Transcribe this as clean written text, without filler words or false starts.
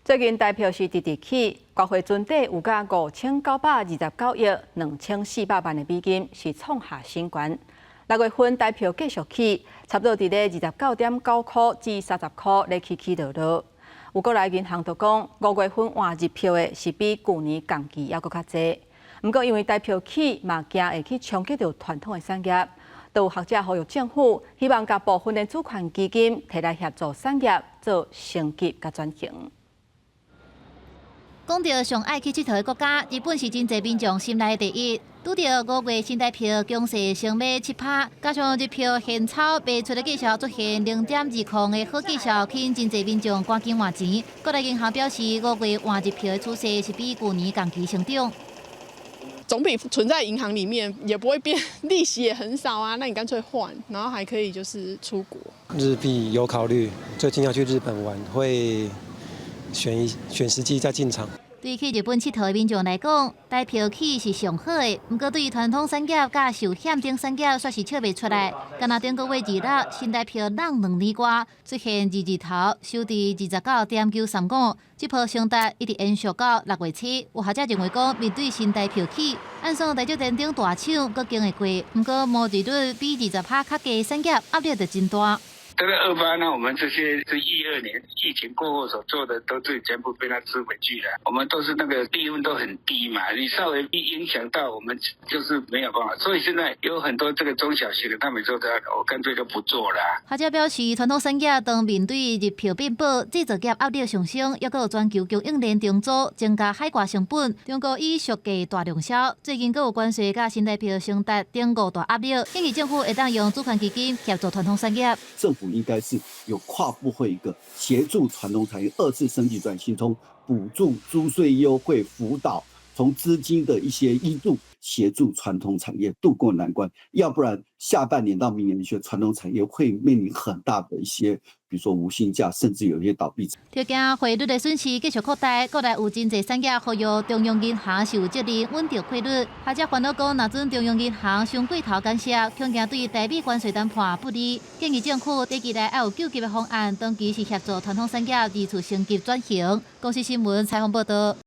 最近台票是直直起，国会存底有甲5929亿2400万的美金，是创下新高。6月份台票继续起，差不多伫咧29.9块至30块咧起落落。有国内银行就讲，5月份换日票的是比去年同期还佫较济。不过因为台票起，嘛惊会去冲击到传统的产业。都有学者呼吁政府，希望甲部分的主权基金摕来协助产业做升级甲转型。讲到上爱去佚佗的国家，日本是真侪民众心内第一。拄到5月新台票强势升买7%，加上日票现钞卖出的绩效出现0.2块的好绩效，吸引真侪民众赶紧换钱。国内银行表示，5月换日票的趋势是比去年同期成长。总比存在银行里面也不会变，利息也很少啊。那你干脆换，然后还可以就是出国。日币有考虑，最近要去日本玩，会选时机再进场。对去日本佚佗的民众来讲，台票起是上好的。不过对于传统产业甲受险等产业，却是笑袂出来。敢若顶个月2日，新台票浪2厘外，出现日头收伫29.935，这波升达一直延续到6月7。有学者认为讲，面对新台票起，按算台积电顶大厂阁经会过，不过毛利率比20%较低，产业压力就真大。这个28呢，我们这些是12年疫情过后所做的，都是全部被它吃回去了。我们都是那个利润都很低嘛，你稍微一影响到我们，就是没有办法。所以现在有很多这个中小型的，他们说的，我干脆就不做了。学者表示，传统产业当面对日票变薄、制造业压力上升，还有全球供应链重组，增加海外成本，中国以削价大量销。最近阁有关税甲新台票升达5大压力，建议政府会当用主权基金协助传统产业。政府应该是有跨部会一个协助传统产业2次升级转型，从补助、租税优惠、辅导，从资金的一些挹注，协助传统产业渡过难关。要不然下半年到明年的传统产业会面临很大的一些，比如说无薪假，甚至有一些倒闭。就惊汇率的损失继续扩大，国内有真侪产业呼吁中央银行是有责任稳定汇率。学者烦恼讲，若准中央银行上过头干涉，恐惊对台美关税谈判不利。建议政府短期内要有救急的方案，长期是协助传统产业二次升级转型。公司新闻采访报道。